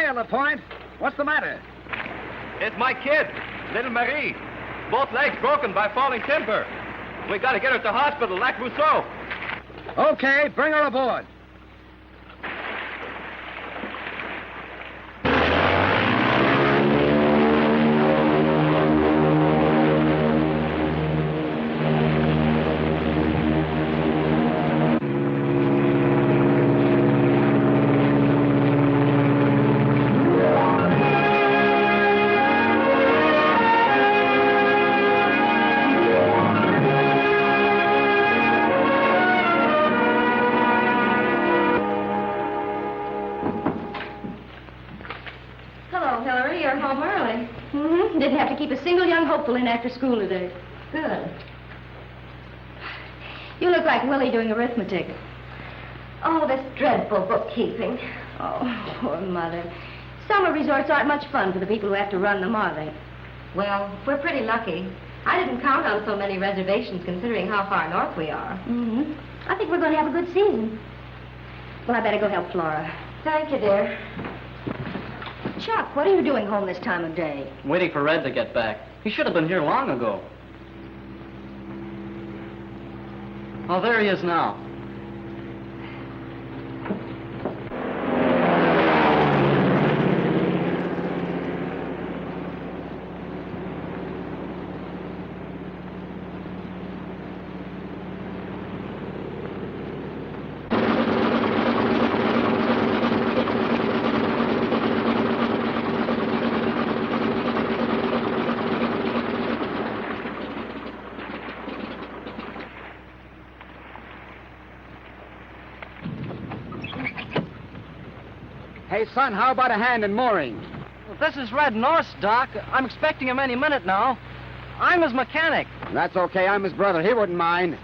Hiya, LaPointe. What's the matter? It's my kid, little Marie. Both legs broken by falling timber. We gotta get her to the hospital, Lac Rousseau. Okay, bring her aboard. In after school today. Good. You look like Willie doing arithmetic. Oh, this dreadful bookkeeping. Oh, poor Mother. Summer resorts aren't much fun for the people who have to run them, are they? Well, we're pretty lucky. I didn't count on so many reservations considering how far north we are. Mm-hmm. I think we're going to have a good season. Well, I better go help Flora. Thank you, dear. Chuck, what are you doing home this time of day? Waiting for Red to get back. He should have been here long ago. Oh, there he is now. Hey, son, how about a hand in mooring? Well, this is Red North, Doc. I'm expecting him any minute now. I'm his mechanic. That's okay. I'm his brother. He wouldn't mind.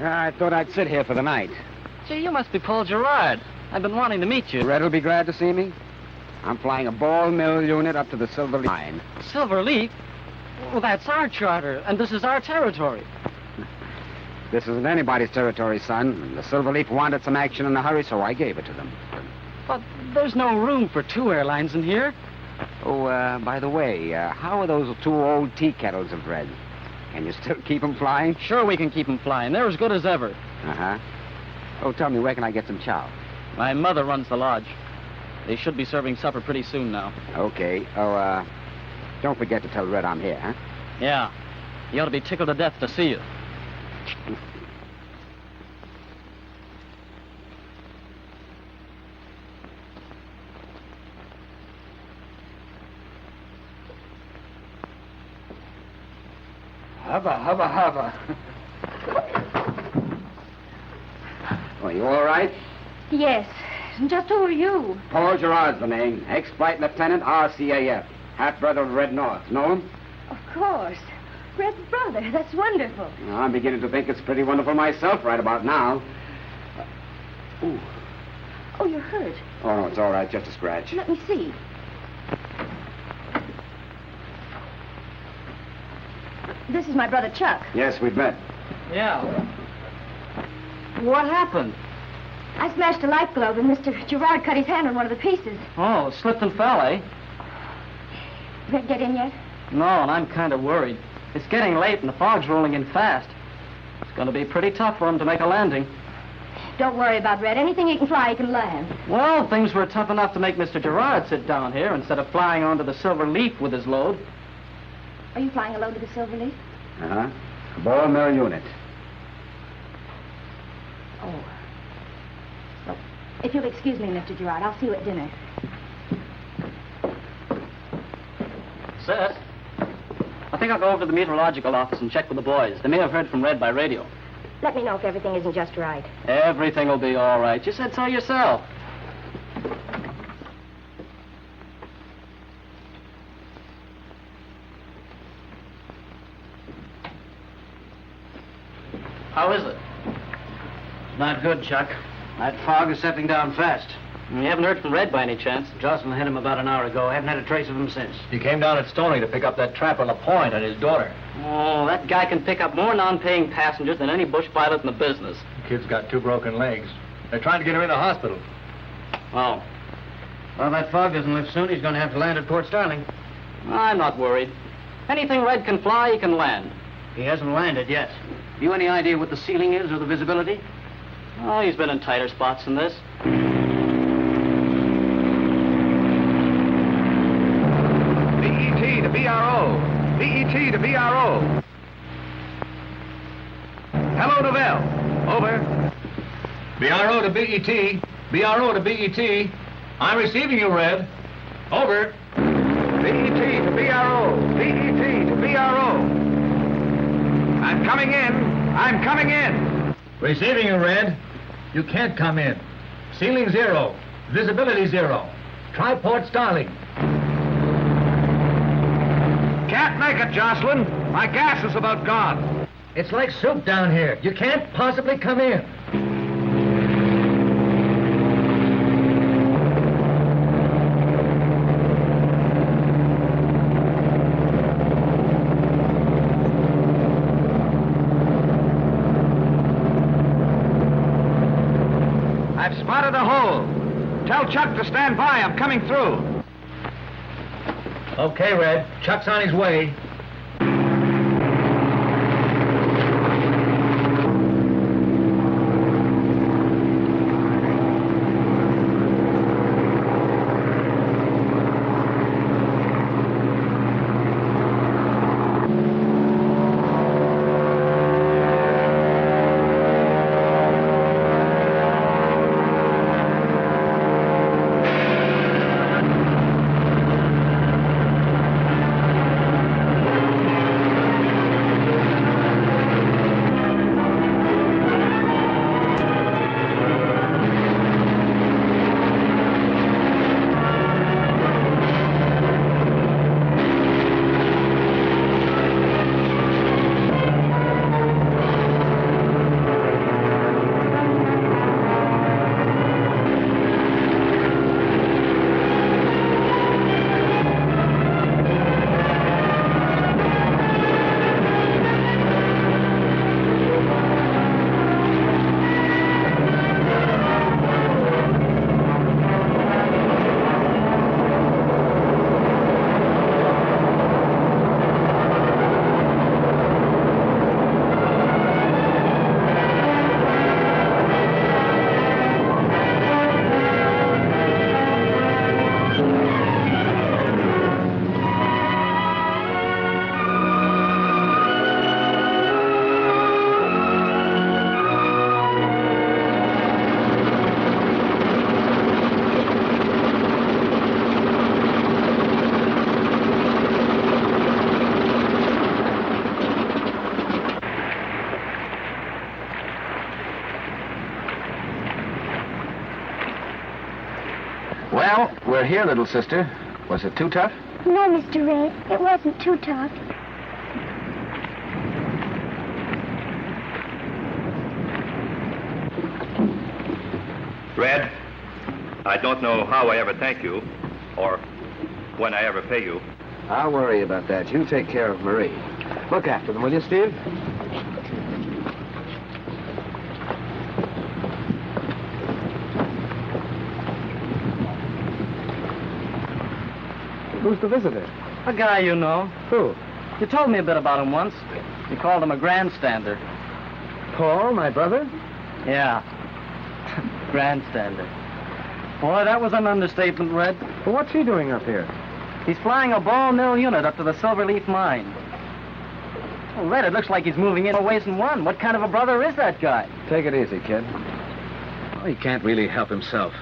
I thought I'd sit here for the night. Gee, you must be Paul Gerard. I've been wanting to meet you. Red will be glad to see me. I'm flying a ball mill unit up to the Silver Leaf Line. Silver Leaf? Well, that's our charter, and this is our territory. This isn't anybody's territory, son. The Silver Leaf wanted some action in a hurry, so I gave it to them. But there's no room for two airlines in here. Oh, by the way, how are those two old tea kettles of Red? Can you still keep them flying? Sure we can keep them flying. They're as good as ever. Uh-huh. Oh, tell me, where can I get some chow? My mother runs the lodge. They should be serving supper pretty soon now. Okay. Oh, don't forget to tell Red I'm here, huh? Yeah. He ought to be tickled to death to see you. Hubba. Oh, you all right? Yes. Just who are you? Paul Gerard's the name. Ex-flight lieutenant, RCAF. Half-brother of Red North. Know him? Of course. Red's brother. That's wonderful. I'm beginning to think it's pretty wonderful myself right about now. Ooh. Oh, you're hurt. Oh, no, it's all right. Just a scratch. Let me see. This is my brother Chuck. Yes, we've met. Yeah. What happened? I smashed a light globe and Mr. Gerard cut his hand on one of the pieces. Oh, slipped and fell, eh? Red get in yet? No, and I'm kind of worried. It's getting late and the fog's rolling in fast. It's going to be pretty tough for him to make a landing. Don't worry about Red. Anything he can fly, he can land. Well, things were tough enough to make Mr. Gerard sit down here instead of flying onto the Silver Leaf with his load. Are you flying a load to the Silver Leaf? Uh-huh. Ball mill unit. Oh. Well, if you'll excuse me, Mr. Gerard, I'll see you at dinner. Sis, I think I'll go over to the meteorological office and check with the boys. They may have heard from Red by radio. Let me know if everything isn't just right. Everything will be all right. You said so yourself. How is it? Not good, Chuck. That fog is settling down fast. You haven't heard from Red by any chance? Jocelyn hit him about an hour ago. I haven't had a trace of him since. He came down at Stony to pick up that trapper LaPointe and his daughter. Oh, that guy can pick up more non-paying passengers than any bush pilot in the business. The kid's got 2 broken legs. They're trying to get him in the hospital. Oh, Well, that fog doesn't lift soon. He's going to have to land at Port Starling. I'm not worried. Anything Red can fly, he can land. He hasn't landed yet. You any idea what the ceiling is or the visibility? Oh, he's been in tighter spots than this. BET to BRO. BET to BRO. Hello, Novell. Over. BRO to BET. BRO to BET. I'm receiving you, Red. Over. BET to BRO. BET to BRO. I'm coming in. I'm coming in. Receiving you, Red. You can't come in. Ceiling 0. Visibility 0. Try Port Starling. Can't make it, Jocelyn. My gas is about gone. It's like soup down here. You can't possibly come in. I've spotted a hole. Tell Chuck to stand by. I'm coming through. Okay, Red. Chuck's on his way. Well, we're here, little sister. Was it too tough? No, Mr. Red, it wasn't too tough. Red, I don't know how I ever thank you, or when I ever pay you. I'll worry about that. You take care of Marie. Look after them, will you, Steve? Who's the visitor? A guy you know. Who? You told me a bit about him once. You called him a grandstander. Paul, my brother? Yeah. Grandstander. Boy, that was an understatement, Red. Well, what's he doing up here? He's flying a ball mill unit up to the Silverleaf mine. Well, Red, it looks like he's moving in a ways and one. What kind of a brother is that guy? Take it easy, kid. Well, he can't really help himself.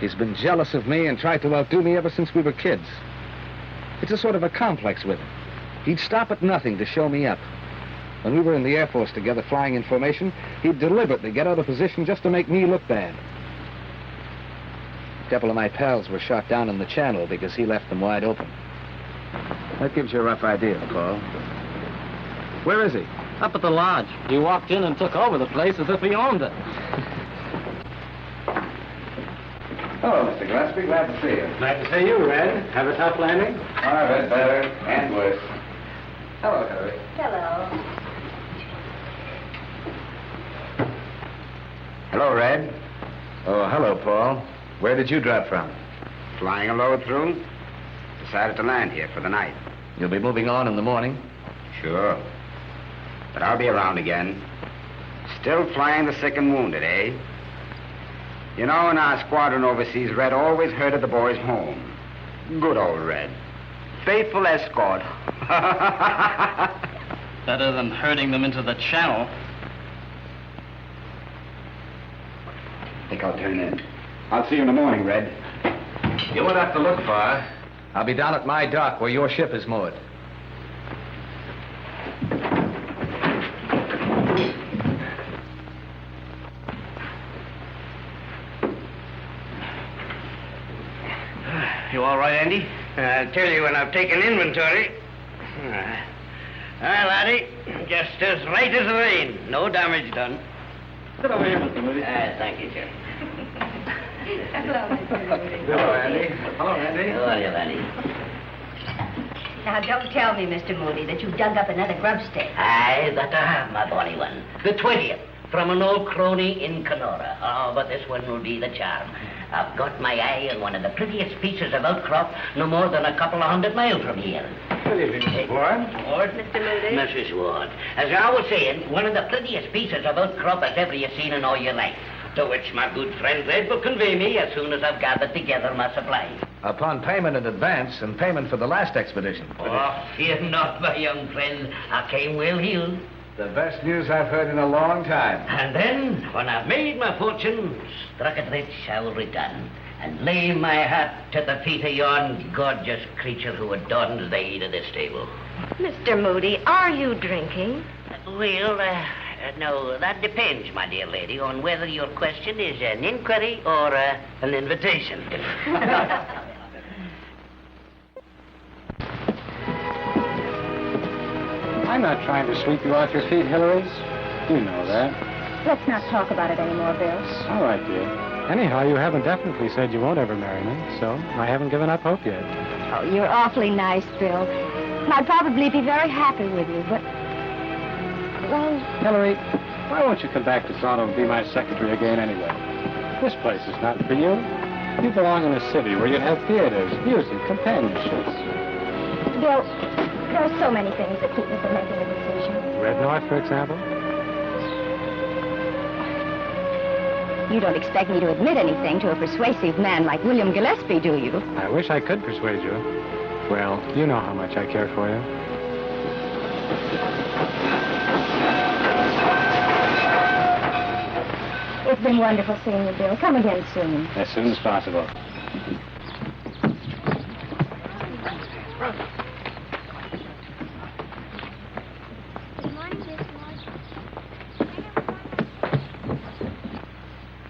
He's been jealous of me and tried to outdo me ever since we were kids. It's a sort of a complex with him. He'd stop at nothing to show me up. When we were in the Air Force together flying in formation, he'd deliberately get out of position just to make me look bad. A couple of my pals were shot down in the Channel because he left them wide open. That gives you a rough idea, Paul. Where is he? Up at the lodge. He walked in and took over the place as if he owned it. Hello, Mr. Gillespie. Glad to see you. Glad to see you, Red. Have a tough landing? All right, better and worse. Hello, Harry. Hello. Hello, Red. Oh, hello, Paul. Where did you drop from? Flying a load through? Decided to land here for the night. You'll be moving on in the morning? Sure. But I'll be around again. Still flying the sick and wounded, eh? You know, in our squadron overseas, Red always herded the boys home. Good old Red. Faithful escort. Better than herding them into the channel. Think I'll turn in. I'll see you in the morning, Red. You won't have to look far. I'll be down at my dock where your ship is moored. You all right, Andy? I'll tell you when I've taken inventory. Well, laddie, just as right as rain. No damage done. Sit over here, Mr. Moody. Thank you, sir. Hello, Mr. Moody. Hello, Andy. Hello, Andy. How are you, laddie? Now, don't tell me, Mr. Moody, that you dug up another grubstake. Aye, that I have, my bonny one. The 20th, from an old crony in Kenora. Oh, but this one will be the charm. I've got my eye on one of the prettiest pieces of outcrop no more than a couple of 100 miles from here. Good evening, Mrs. Ward. Ward, Mr. Moody? Mrs. Ward. As I was saying, one of the prettiest pieces of outcrop as ever you've seen in all your life. To which my good friend Red will convey me as soon as I've gathered together my supplies. Upon payment in advance and payment for the last expedition. Oh, fear not, my young friend. I came well healed. The best news I've heard in a long time. And then, when I've made my fortune, struck it rich, I will return and lay my hat to the feet of yon gorgeous creature who adorns the head of this table. Mr. Moody, are you drinking? Well, no, that depends, my dear lady, on whether your question is an inquiry or an invitation. I'm not trying to sweep you off your feet, Hillary. You know that. Let's not talk about it anymore, Bill. All right, dear. Anyhow, you haven't definitely said you won't ever marry me, so I haven't given up hope yet. Oh, you're awfully nice, Bill. And I'd probably be very happy with you, but... Well... Hillary, why won't you come back to Toronto and be my secretary again anyway? This place is not for you. You belong in a city where you'd have theaters, music, companionships. Bill, there are so many things that keep me from making a decision. Red North, for example? You don't expect me to admit anything to a persuasive man like William Gillespie, do you? I wish I could persuade you. Well, you know how much I care for you. It's been wonderful seeing you, Bill. Come again soon. As soon as possible.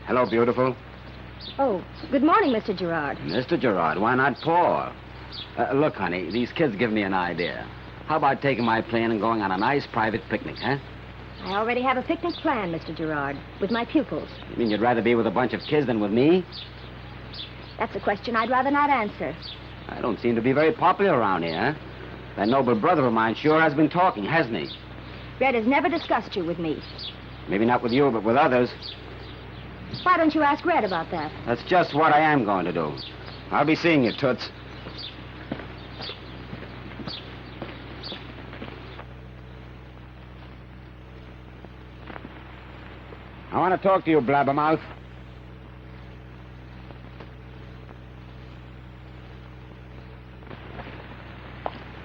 Hello, beautiful. Oh, good morning, Mr. Gerard. Mr. Gerard, why not Paul? Look, honey, these kids give me an idea. How about taking my plane and going on a nice private picnic, huh? I already have a picnic planned, Mr. Gerard, with my pupils. You mean you'd rather be with a bunch of kids than with me? That's a question I'd rather not answer. I don't seem to be very popular around here, huh? That noble brother of mine sure has been talking, hasn't he? Red has never discussed you with me. Maybe not with you, but with others. Why don't you ask Red about that? That's just what I am going to do. I'll be seeing you, Toots. I want to talk to you, blabbermouth.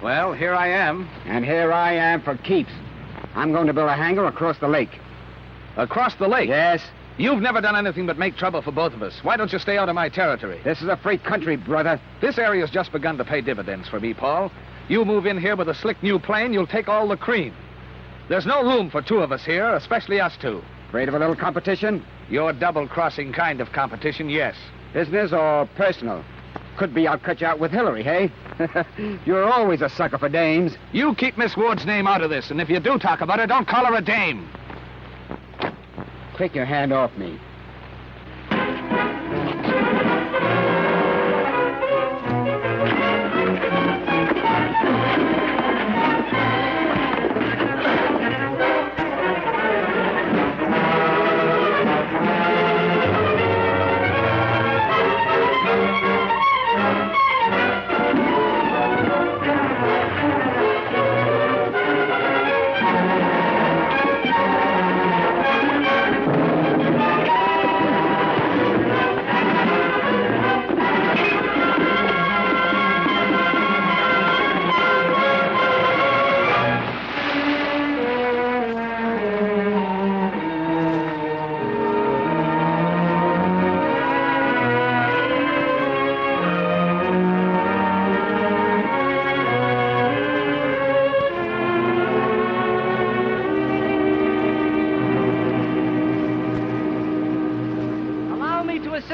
Well, here I am. And here I am for keeps. I'm going to build a hangar across the lake. Across the lake? Yes. You've never done anything but make trouble for both of us. Why don't you stay out of my territory? This is a free country, brother. This area's just begun to pay dividends for me, Paul. You move in here with a slick new plane, you'll take all the cream. There's no room for two of us here, especially us two. Afraid of a little competition? Your double-crossing kind of competition, yes. Business or personal? Could be I'll cut you out with Hillary, hey? You're always a sucker for dames. You keep Miss Ward's name out of this, and if you do talk about her, don't call her a dame. Take your hand off me.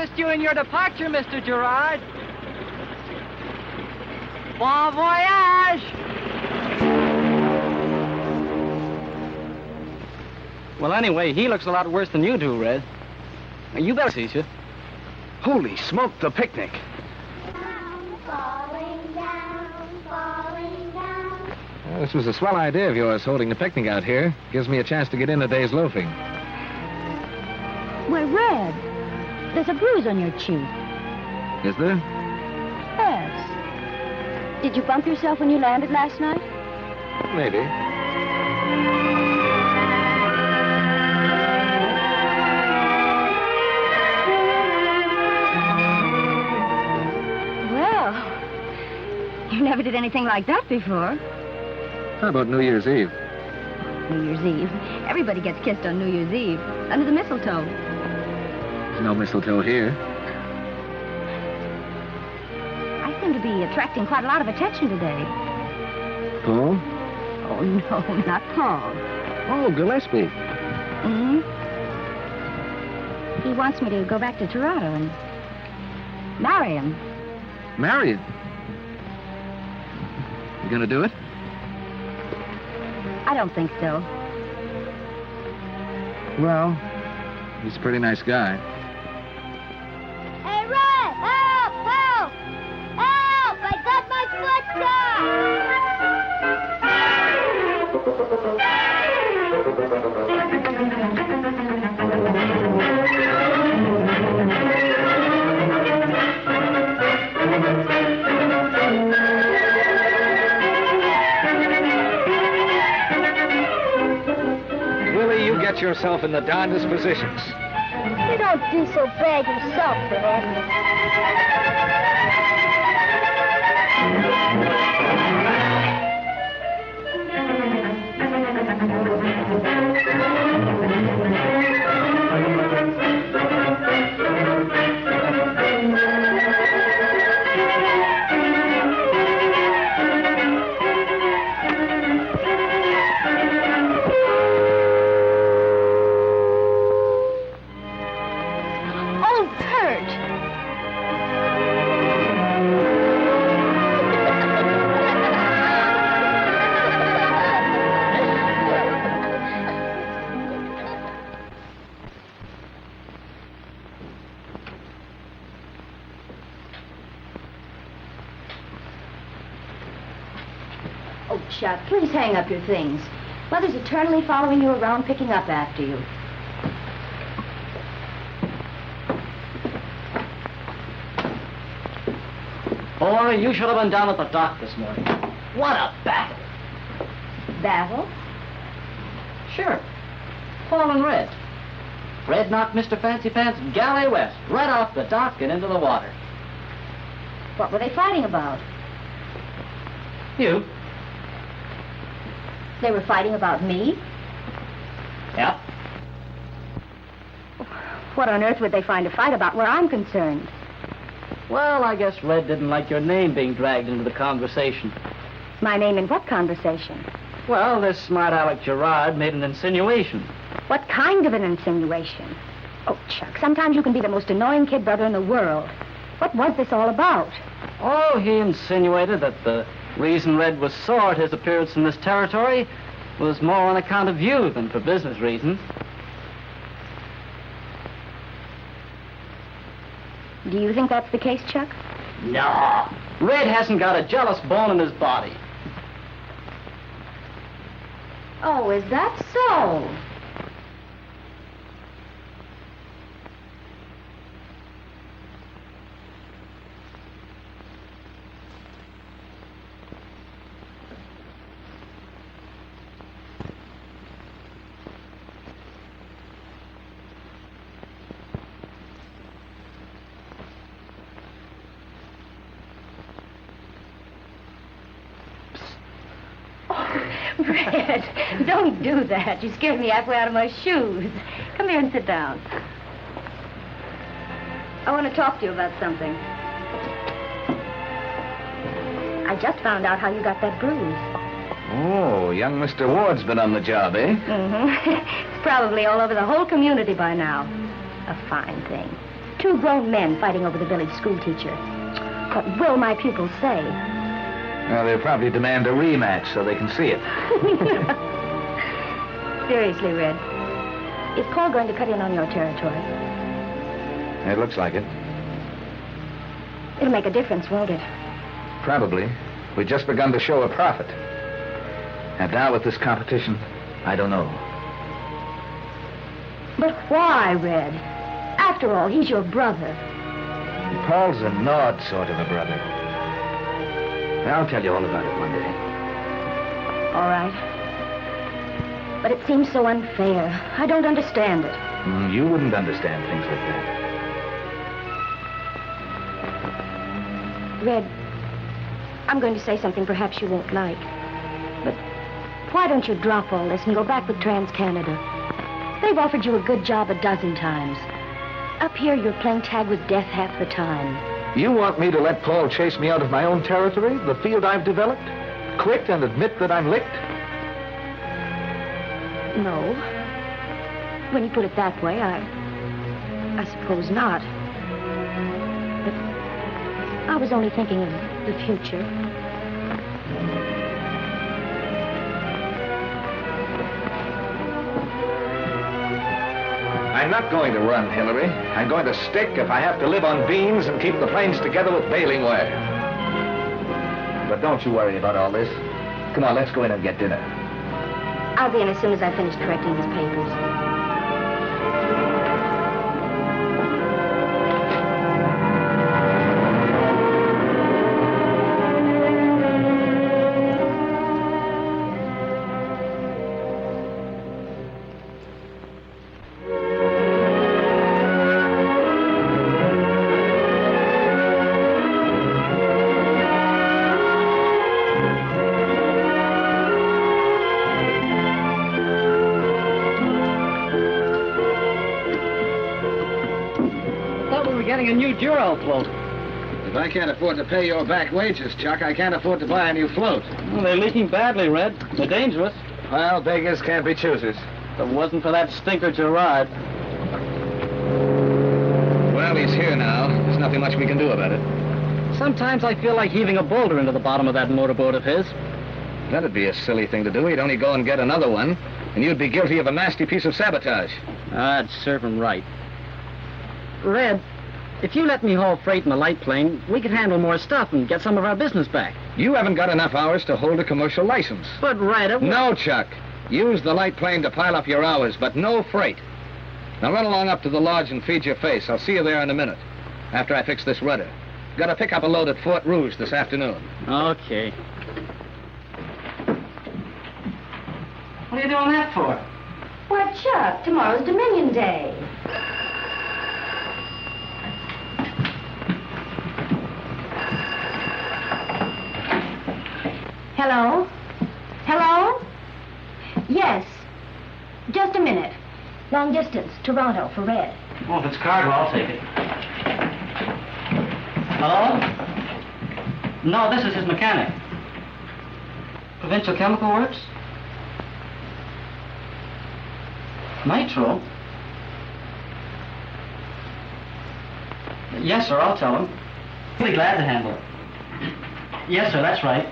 assist you in your departure, Mr. Gerard. Bon voyage! Well, anyway, he looks a lot worse than you do, Red. You better see you. Holy smoke, the picnic. Well, this was a swell idea of yours, holding the picnic out here. Gives me a chance to get in a day's loafing. Well, Red, there's a bruise on your cheek. Is there? Yes. Did you bump yourself when you landed last night? Maybe. Well, you never did anything like that before. How about New Year's Eve? New Year's Eve. Everybody gets kissed on New Year's Eve, under the mistletoe. There's no mistletoe here. I seem to be attracting quite a lot of attention today. Paul? Oh, no, not Paul. Oh, Gillespie. Hmm? He wants me to go back to Toronto and marry him. Married? You gonna do it? I don't think so. Well, he's a pretty nice guy. Hey, Red! Help! Help! Help! I got Willie, you get yourself in the darndest positions. You don't do so bad yourself, Red. Oh, Kurt! Oh, Chuck, please hang up your things. Mother's eternally following you around, picking up after you. Boy, you should have been down at the dock this morning. What a battle. Battle? Sure. Paul and Red. Red knocked Mr. Fancy Pants galley west, right off the dock and into the water. What were they fighting about? You? They were fighting about me? Yep. What on earth would they find to fight about where I'm concerned? Well, I guess Red didn't like your name being dragged into the conversation. My name in what conversation? Well, this smart Alec Gerard made an insinuation. What kind of an insinuation? Oh, Chuck, sometimes you can be the most annoying kid brother in the world. What was this all about? Oh, he insinuated that the reason Red was sore at his appearance in this territory was more on account of you than for business reasons. Do you think that's the case, Chuck? No. Red hasn't got a jealous bone in his body. Oh, is that so? Red, don't do that. You scared me halfway out of my shoes. Come here and sit down. I want to talk to you about something. I just found out how you got that bruise. Oh, young Mr. Ward's been on the job, eh? Mm-hmm. It's probably all over the whole community by now. A fine thing. Two grown men fighting over the village school teacher. What will my pupils say? Well, they'll probably demand a rematch so they can see it. Seriously, Red. Is Paul going to cut in on your territory? It looks like it. It'll make a difference, won't it? Probably. We've just begun to show a profit. And now with this competition, I don't know. But why, Red? After all, he's your brother. Paul's an odd sort of a brother. I'll tell you all about it one day. All right. But it seems so unfair. I don't understand it. You wouldn't understand things like that. Red, I'm going to say something perhaps you won't like. But why don't you drop all this and go back with TransCanada? They've offered you a good job a dozen times. Up here, you're playing tag with death half the time. You want me to let Paul chase me out of my own territory, the field I've developed? Quit and admit that I'm licked? No. When you put it that way, I suppose not. But I was only thinking of the future. I'm not going to run, Hillary. I'm going to stick if I have to live on beans and keep the planes together with baling wire. But don't you worry about all this. Come on, let's go in and get dinner. I'll be in as soon as I finish correcting his papers. A new Durell float. If I can't afford to pay your back wages, Chuck, I can't afford to buy a new float. Well, they're leaking badly, Red. They're dangerous. Well, beggars can't be choosers. If it wasn't for that stinker Gerard. Well, he's here now. There's nothing much we can do about it. Sometimes I feel like heaving a boulder into the bottom of that motorboat of his. That'd be a silly thing to do. He'd only go and get another one, and you'd be guilty of a nasty piece of sabotage. I'd serve him right. Red, if you let me haul freight in the light plane, we could handle more stuff and get some of our business back. You haven't got enough hours to hold a commercial license. But, Red, it... No, Chuck. Use the light plane to pile up your hours, but no freight. Now run along up to the lodge and feed your face. I'll see you there in a minute, after I fix this rudder. Got to pick up a load at Fort Rouge this afternoon. Okay. What are you doing that for? Why, Chuck, tomorrow's Dominion Day. Hello? Hello? Yes. Just a minute. Long distance, Toronto, for Red. Well, if it's cargo, I'll take it. Hello? No, this is his mechanic. Provincial Chemical Works? Nitro? Yes, sir, I'll tell him. He'll be glad to handle it. Yes, sir, that's right.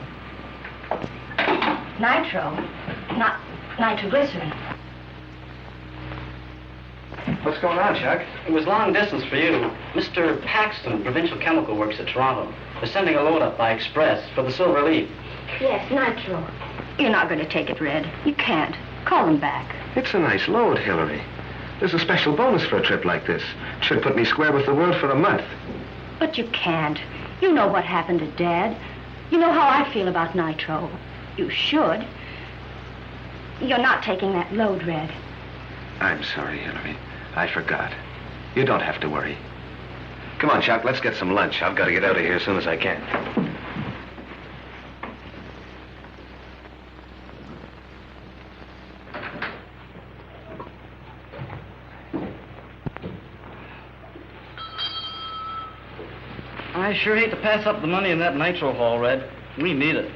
Nitro, not nitroglycerin. What's going on, Chuck? It was long distance for you. Mr. Paxton, Provincial Chemical Works at Toronto. They're sending a load up by express for the Silver Leaf. Yes, nitro. You're not going to take it, Red. You can't. Call them back. It's a nice load, Hillary. There's a special bonus for a trip like this. It should put me square with the world for a month. But you can't. You know what happened to Dad. You know how I feel about nitro. You should. You're not taking that load, Red. I'm sorry, Hillary. I forgot. You don't have to worry. Come on, Chuck, let's get some lunch. I've got to get out of here as soon as I can. I sure hate to pass up the money in that nitro haul, Red. We need it.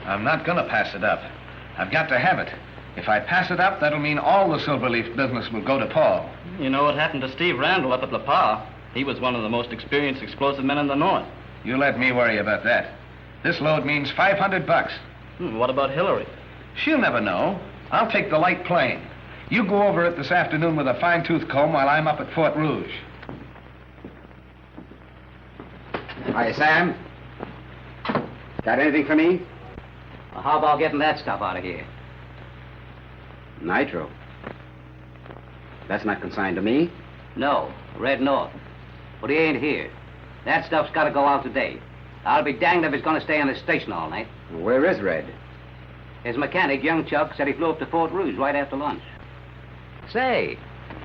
I'm not going to pass it up. I've got to have it. If I pass it up, that'll mean all the Silverleaf business will go to Paul. You know what happened to Steve Randall up at La Paz? He was one of the most experienced explosive men in the North. You let me worry about that. This load means $500. What about Hillary? She'll never know. I'll take the light plane. You go over it this afternoon with a fine-tooth comb while I'm up at Fort Rouge. Hi, Sam. Got anything for me? Well, how about getting that stuff out of here? Nitro. That's not consigned to me. No, Red North. But he ain't here. That stuff's got to go out today. I'll be danged if it's going to stay on the station all night. Where is Red? His mechanic, young Chuck, said he flew up to Fort Rouge right after lunch. Say,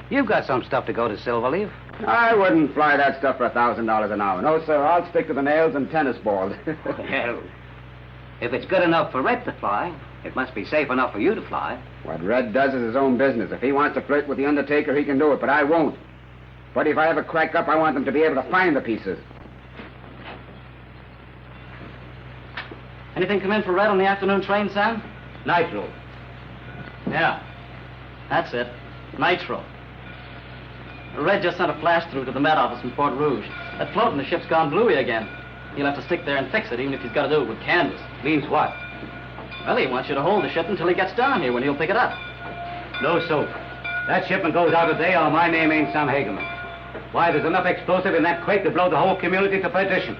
you've got some stuff to go to Silverleaf. I wouldn't fly that stuff for $1,000 an hour. No, sir, I'll stick to the nails and tennis balls. Well, if it's good enough for Red to fly, it must be safe enough for you to fly. What Red does is his own business. If he wants to flirt with the Undertaker, he can do it, but I won't. But if I ever crack up, I want them to be able to find the pieces. Anything come in for Red on the afternoon train, Sam? Nitro. Yeah, that's it. Nitro. Red just sent a flash through to the Met Office in Fort Rouge. That float in the ship's gone bluey again. He'll have to stick there and fix it, even if he's got to do it with canvas. Means what? Well, he wants you to hold the ship until he gets down here, when he'll pick it up. No soap. That shipment goes out today, or my name ain't Sam Hageman. Why, there's enough explosive in that quake to blow the whole community to perdition.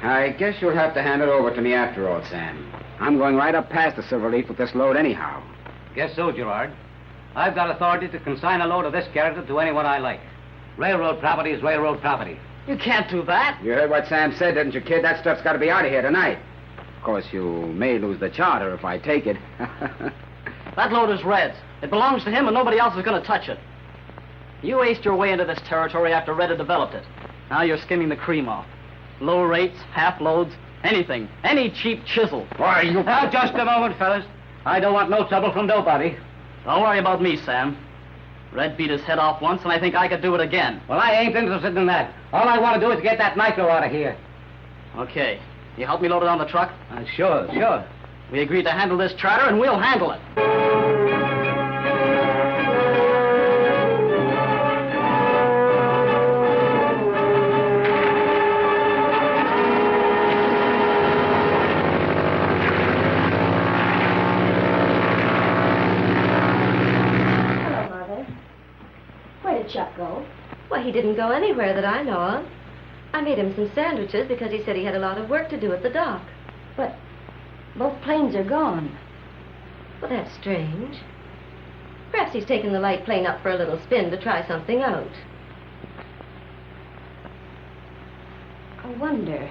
I guess you'll have to hand it over to me after all, Sam. I'm going right up past the Silverleaf with this load anyhow. Guess so, Gerard. I've got authority to consign a load of this character to anyone I like. Railroad property is railroad property. You can't do that. You heard what Sam said, didn't you, kid? That stuff's got to be out of here tonight. Of course, you may lose the charter if I take it. That load is Red's. It belongs to him, and nobody else is going to touch it. You aced your way into this territory after Red had developed it. Now you're skimming the cream off. Low rates, half loads, anything. Any cheap chisel. Why, you... Now, just a moment, fellas. I don't want no trouble from nobody. Don't worry about me, Sam. Red beat his head off once, and I think I could do it again. Well, I ain't interested in that. All I want to do is get that nitro out of here. Okay. You help me load it on the truck? Sure. We agreed to handle this charter, and we'll handle it. Chuck go? Well, he didn't go anywhere that I know of. I made him some sandwiches because he said he had a lot of work to do at the dock. But both planes are gone. Well, that's strange. Perhaps he's taken the light plane up for a little spin to try something out. I wonder.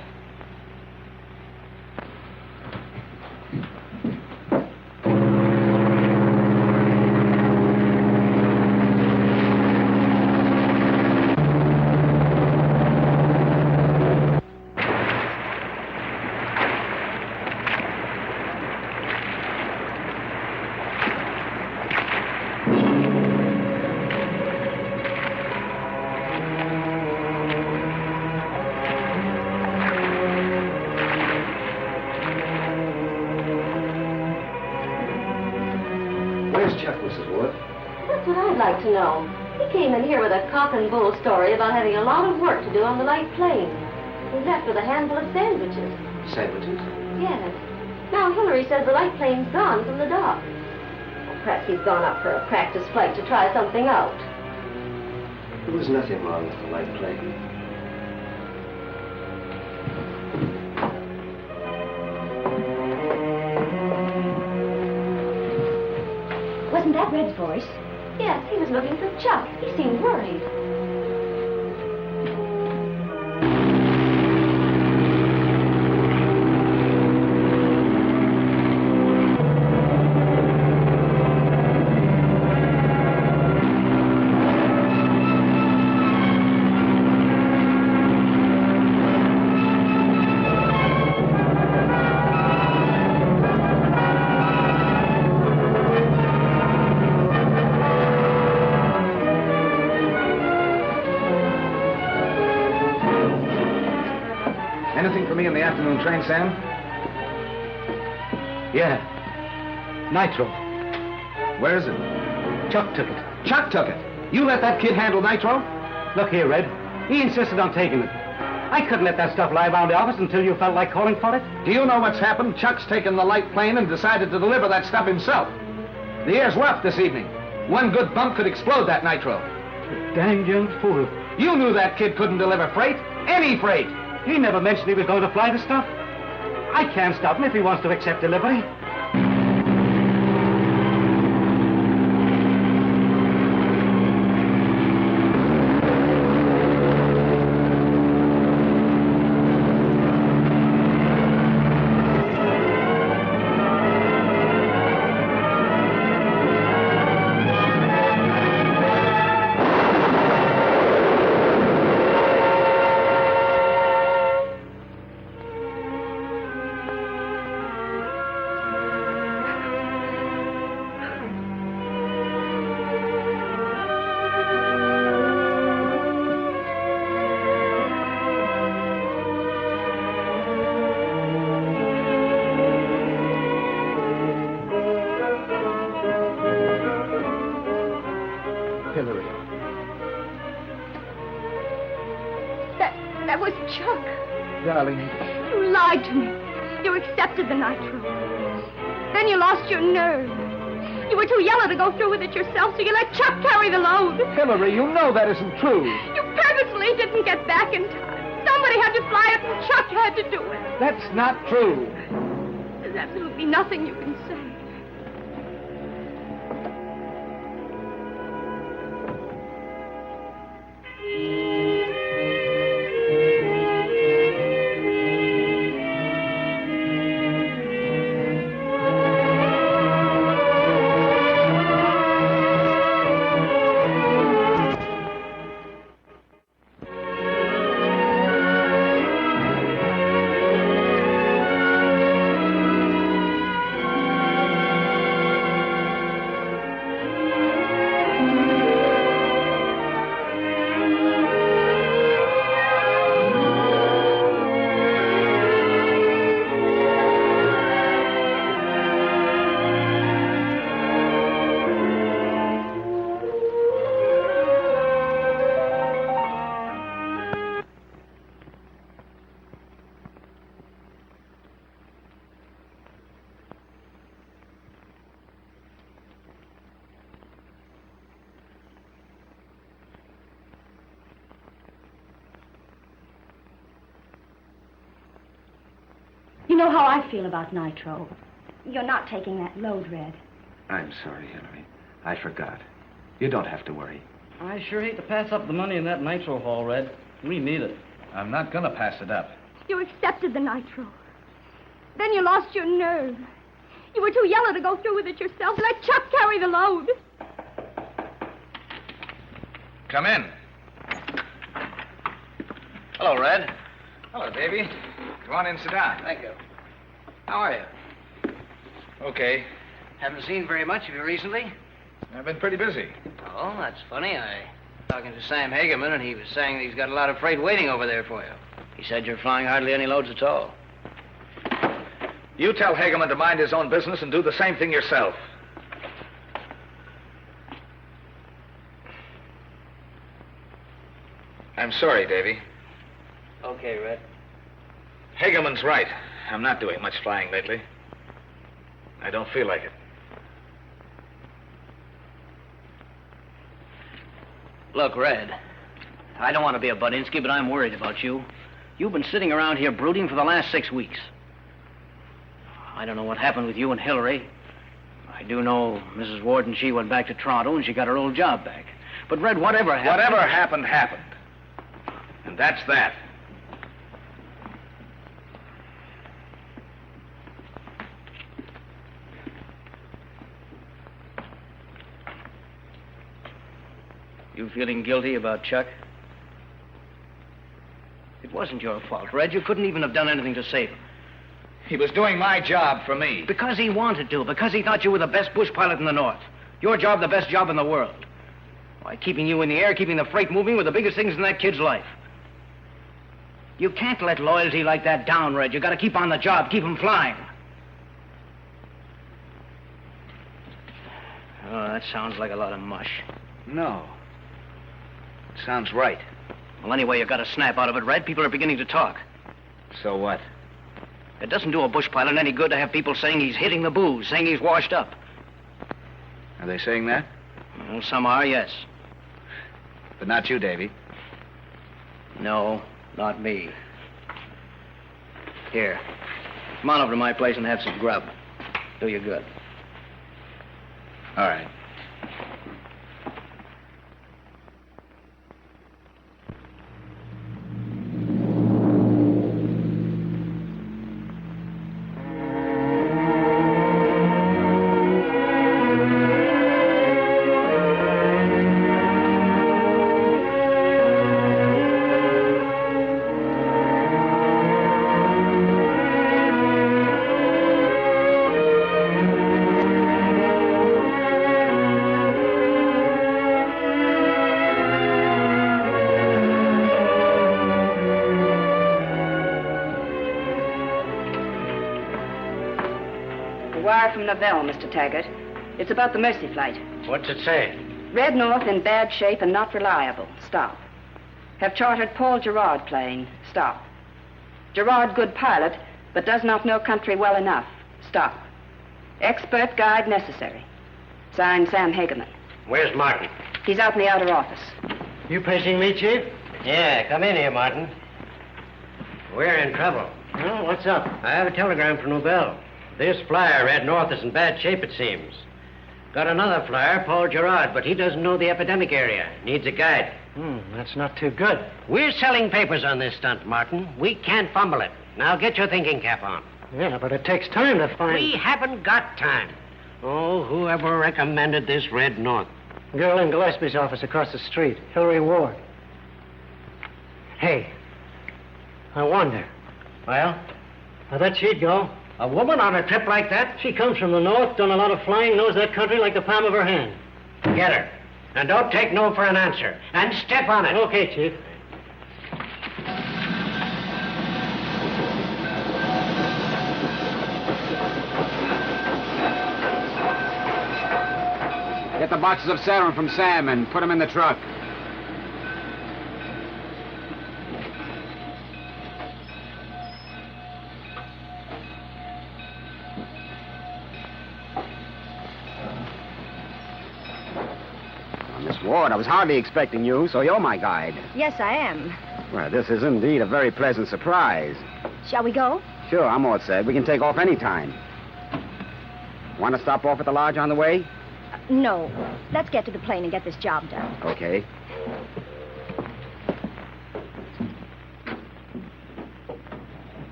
That's what I'd like to know. He came in here with a cock and bull story about having a lot of work to do on the light plane. He left with a handful of sandwiches. Sandwiches? Yes. Now Hillary says the light plane's gone from the dock. Well, perhaps he's gone up for a practice flight to try something out. There was nothing wrong with the light plane. Wasn't that Red's voice? Yes, he was looking for Chuck. He seemed worried. Anything for me in the afternoon train, Sam? Yeah. Nitro. Where is it? Chuck took it. Chuck took it. You let that kid handle Nitro? Look here, Red. He insisted on taking it. I couldn't let that stuff lie around the office until you felt like calling for it. Do you know what's happened? Chuck's taken the light plane and decided to deliver that stuff himself. The air's rough this evening. One good bump could explode that nitro. Dang young fool. You knew that kid couldn't deliver freight. Any freight. He never mentioned he was going to fly the stuff. I can't stop him if he wants to accept delivery. Hillary. That was Chuck. Darling. You lied to me. You accepted the nitro. Then you lost your nerve. You were too yellow to go through with it yourself, so you let Chuck carry the load. Hillary, you know that isn't true. You purposely didn't get back in time. Somebody had to fly it, and Chuck had to do it. That's not true. There's absolutely nothing you can say. You know how I feel about nitro. You're not taking that load, Red. I'm sorry, Hillary. I forgot. You don't have to worry. I sure hate to pass up the money in that nitro haul, Red. We need it. I'm not gonna pass it up. You accepted the nitro. Then you lost your nerve. You were too yellow to go through with it yourself. Let Chuck carry the load. Come in. Hello, Red. Hello, Davy. Go on in, sit down. Thank you. How are you? Okay. Haven't seen very much of you recently? I've been pretty busy. Oh, that's funny. I was talking to Sam Hagerman, and he was saying that he's got a lot of freight waiting over there for you. He said you're flying hardly any loads at all. You tell Hagerman to mind his own business and do the same thing yourself. I'm sorry, Davy. Okay, Red. Hagerman's right. I'm not doing much flying lately. I don't feel like it. Look, Red, I don't want to be a Budinsky, but I'm worried about you. You've been sitting around here brooding for the last 6 weeks. I don't know what happened with you and Hillary. I do know Mrs. Warden, she went back to Toronto and she got her old job back. But, Red, whatever happened... Whatever happened, happened. And that's that. You feeling guilty about Chuck? It wasn't your fault, Red. You couldn't even have done anything to save him. He was doing my job for me. Because he wanted to, because he thought you were the best bush pilot in the North. Your job, the best job in the world. Why, keeping you in the air, keeping the freight moving were the biggest things in that kid's life. You can't let loyalty like that down, Red. You gotta keep on the job, keep him flying. Oh, that sounds like a lot of mush. No. Sounds right. Well, anyway, you got a snap out of it, Red. People are beginning to talk. So what? It doesn't do a bush pilot any good to have people saying he's hitting the booze, saying he's washed up. Are they saying that? Well, some are, yes. But not you, Davy. No, not me. Here, come on over to my place and have some grub. Do you good. All right. Wire from Novell, Mr. Taggart. It's about the Mercy flight. What's it say? Red North in bad shape and not reliable. Stop. Have chartered Paul Gerard plane. Stop. Gerard good pilot, but does not know country well enough. Stop. Expert guide necessary. Signed, Sam Hageman. Where's Martin? He's out in the outer office. You pressing me, Chief? Yeah, come in here, Martin. We're in trouble. Well, what's up? I have a telegram from Nobel. This flyer, Red North, is in bad shape, it seems. Got another flyer, Paul Gerard, but he doesn't know the epidemic area. Needs a guide. That's not too good. We're selling papers on this stunt, Martin. We can't fumble it. Now get your thinking cap on. Yeah, but it takes time to find... We haven't got time. Oh, whoever recommended this Red North? Girl in Gillespie's office across the street, Hillary Ward. Hey, I wonder. Well? I bet she'd go. A woman on a trip like that? She comes from the north, done a lot of flying, knows that country like the palm of her hand. Get her. And don't take no for an answer. And step on it. Okay, Chief. Get the boxes of sarin from Sam and put them in the truck. Miss Ward, I was hardly expecting you, so you're my guide. Yes, I am. Well, this is indeed a very pleasant surprise. Shall we go? Sure, I'm all set. We can take off any time. Want to stop off at the lodge on the way? No. Let's get to the plane and get this job done. Okay.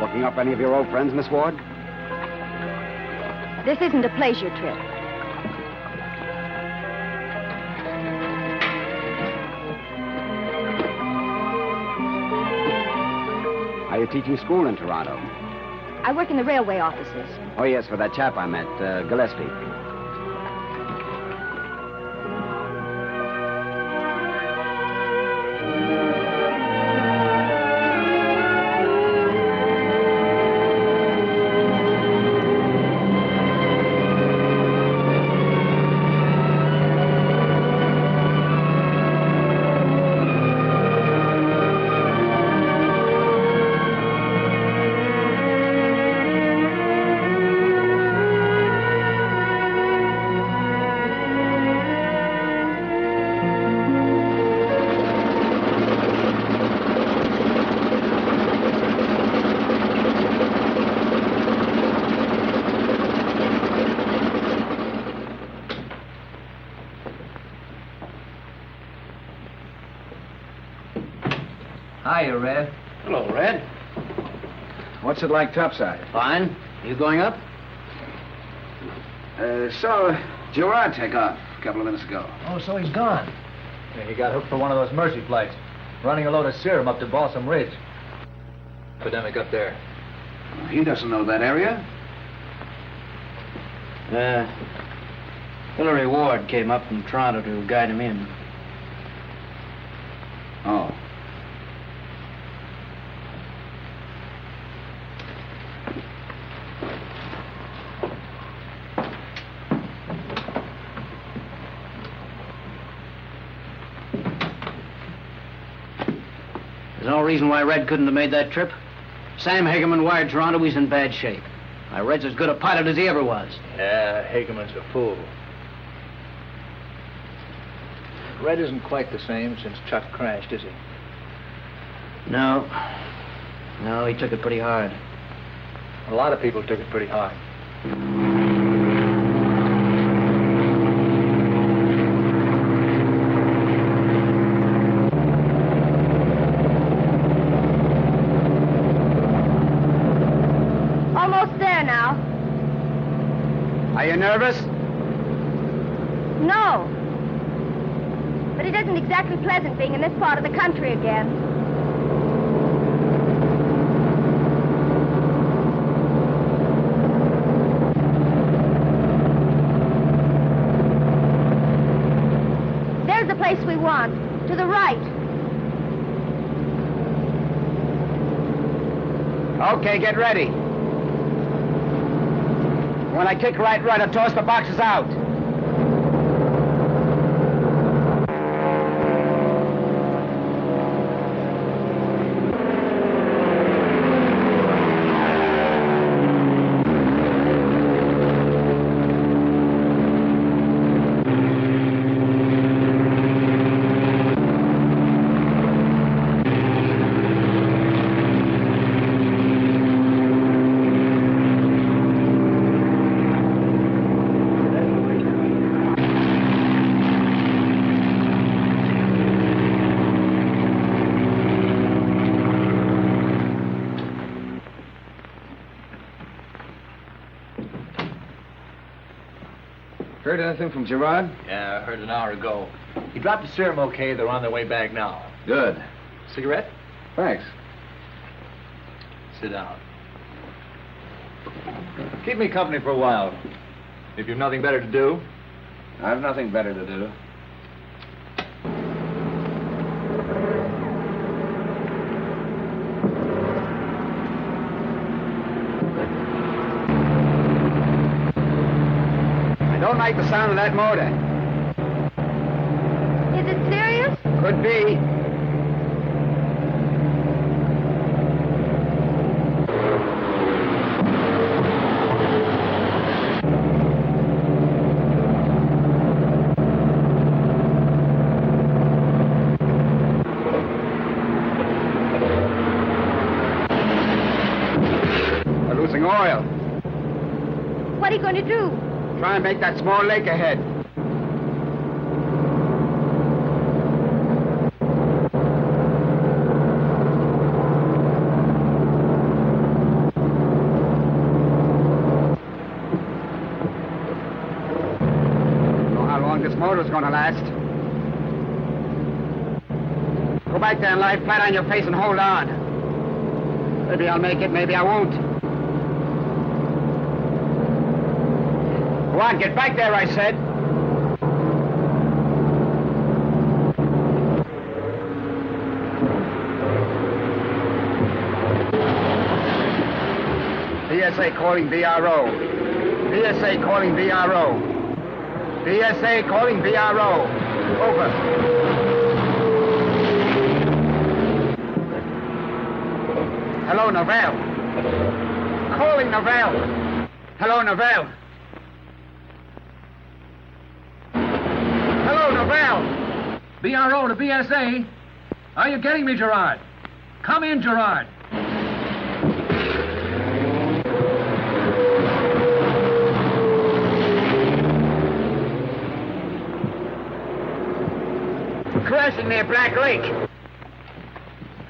Looking up any of your old friends, Miss Ward? This isn't a pleasure trip. Are you teaching school in Toronto? I work in the railway offices. Oh, yes, for that chap I met, Gillespie. Hiya, Red. Hello, Red. What's it like topside? Fine. You going up? Saw Gerard take off a couple of minutes ago. Oh, so he's gone. Yeah, he got hooked for one of those Mercy flights. running a load of serum up to Balsam Ridge. Epidemic up there. He doesn't know that area. Hillary Ward came up from Toronto to guide him in. Oh. There's no reason why Red couldn't have made that trip. Sam Hagerman wired Toronto he's in bad shape. Why, Red's as good a pilot as he ever was. Yeah, Hagerman's a fool. Red isn't quite the same since Chuck crashed, is he? No. No, he took it pretty hard. A lot of people took it pretty hard. Almost there now. Are you nervous? No. But it isn't exactly pleasant being in this part of the country again. There's the place we want. To the right. Okay, get ready. When I kick right, I'll toss the boxes out. Heard anything from Gerard? Yeah, I heard an hour ago. He dropped the serum okay. They're on their way back now. Good. Cigarette? Thanks. Sit down. Keep me company for a while. If you've nothing better to do. I've nothing better to do. I don't like the sound of that motor. Is it serious? Could be. They're losing oil. What are you going to do? Try and make that small lake ahead. Don't know how long this motor's gonna last. Go back there and lie flat on your face and hold on. Maybe I'll make it, maybe I won't. Go on, get back there, I said. BSA calling BRO. BSA calling BRO. BSA calling BRO. Over. Hello, Novell. Calling Novell. Hello, Novell. Novell! BRO to BSA. Are you getting me, Gerard? Come in, Gerard. We're crashing near Black Lake.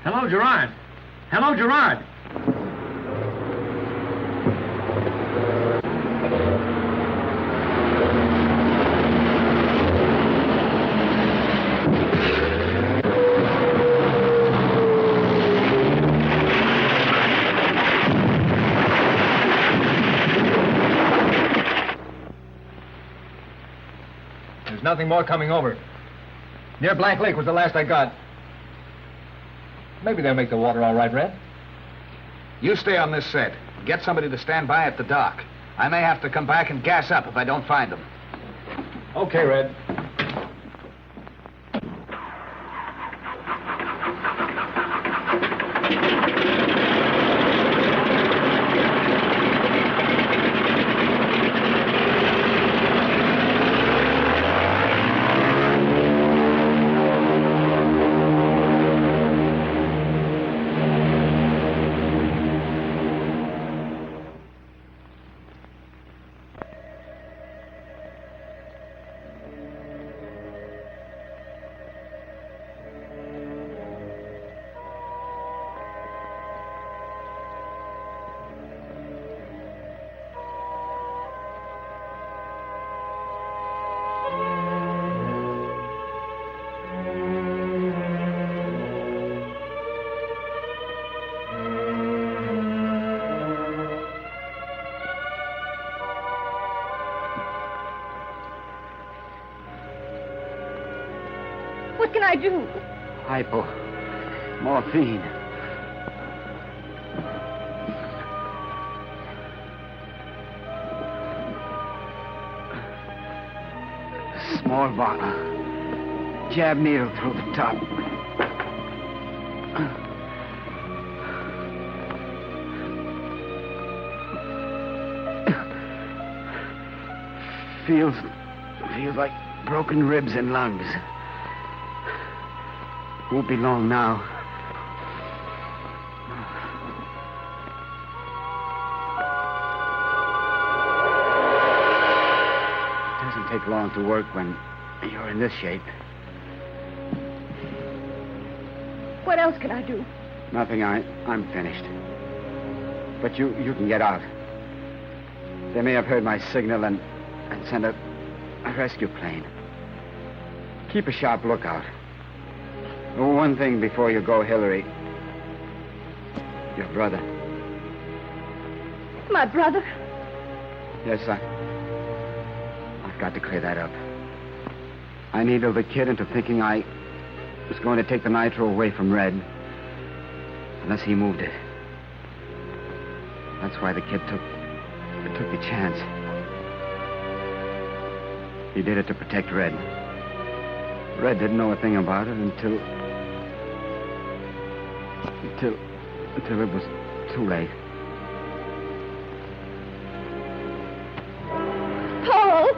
Hello, Gerard. Hello, Gerard. nothing more coming over. Near Blank Lake was the last I got. Maybe they'll make the water all right, Red. You stay on this set. Get somebody to stand by at the dock. I may have to come back and gas up if I don't find them. Okay, Red. What can I do? Hypo. Morphine. Small bottle. Jab needle through the top. Feels like broken ribs and lungs. Won't be long now. It doesn't take long to work when you're in this shape. What else can I do? Nothing. I'm finished. But you can get out. They may have heard my signal and sent a rescue plane. Keep a sharp lookout. Oh, one thing before you go, Hillary. Your brother. My brother? Yes, I've got to clear that up. I needled the kid into thinking I was going to take the nitro away from Red. Unless he moved it. That's why the kid took the chance. He did it to protect Red. Red didn't know a thing about it until it was too late. Paul!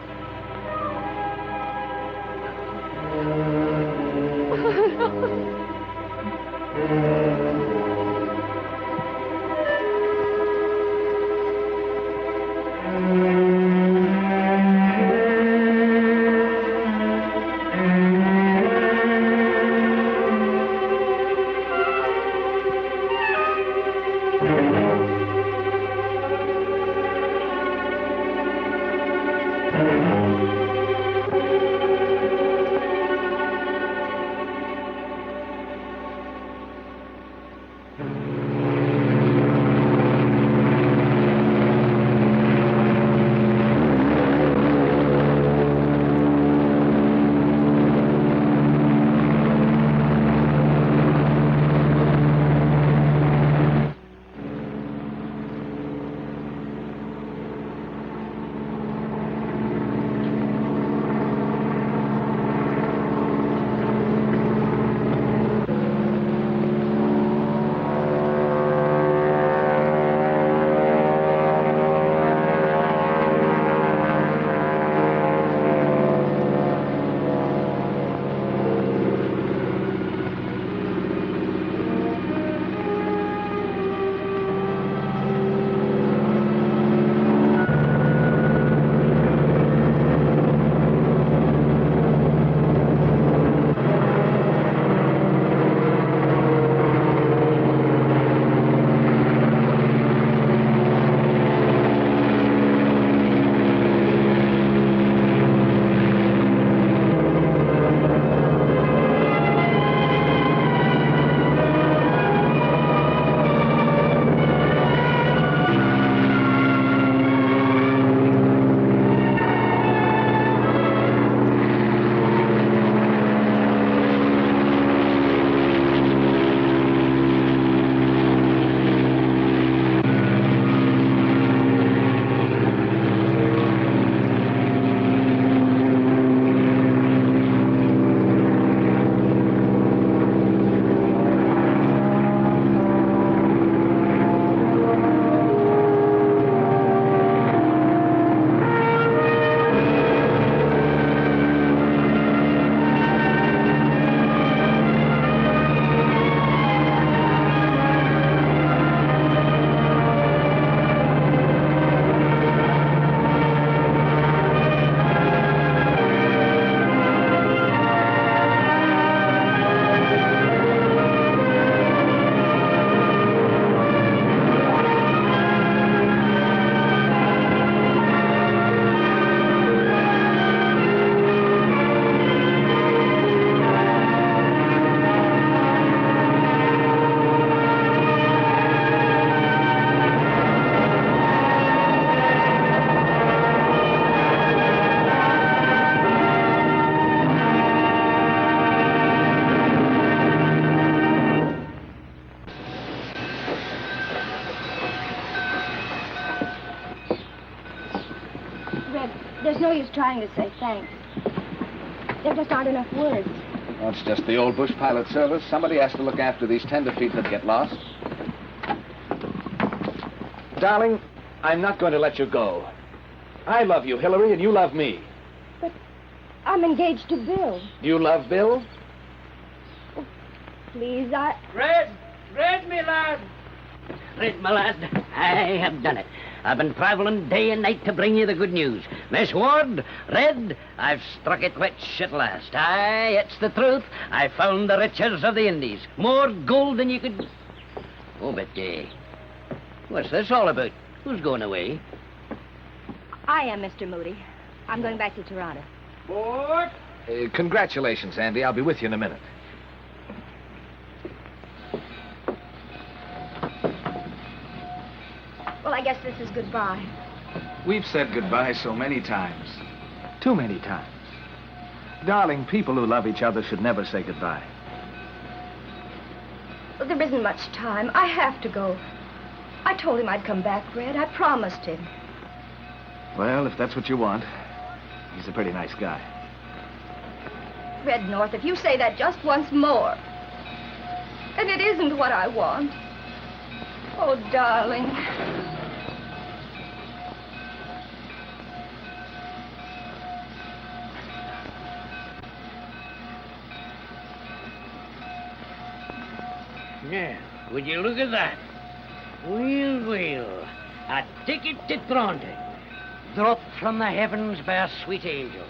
no use trying to say thanks. There just aren't enough words. Well, it's just the old bush pilot service. Somebody has to look after these tenderfeet that get lost. Darling, I'm not going to let you go. I love you, Hillary, and you love me. But I'm engaged to Bill. You love Bill? Oh, please, Red, me lad. Red, my lad, I have done it. I've been traveling day and night to bring you the good news. Miss Ward, Red, I've struck it rich at last. Aye, it's the truth. I found the riches of the Indies. More gold than you could... Oh, but, what's this all about? Who's going away? I am, Mr. Moody. I'm going back to Toronto. Ward? Congratulations, Andy. I'll be with you in a minute. Well, I guess this is goodbye. We've said goodbye so many times. Too many times. Darling, people who love each other should never say goodbye. Well, there isn't much time. I have to go. I told him I'd come back, Red. I promised him. Well, if that's what you want, he's a pretty nice guy. Red North, if you say that just once more, and it isn't what I want. Oh, darling. Yeah, would you look at that? Well. A ticket to Toronto. Dropped from the heavens by a sweet angel.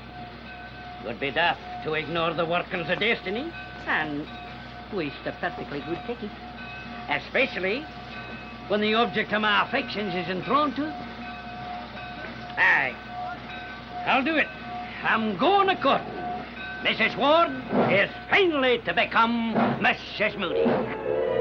Would be daft to ignore the workings of destiny and waste a perfectly good ticket. Especially when the object of my affections is in Toronto. Aye, I'll do it. I'm going a courting. Mrs. Ward is finally to become Mrs. Moody.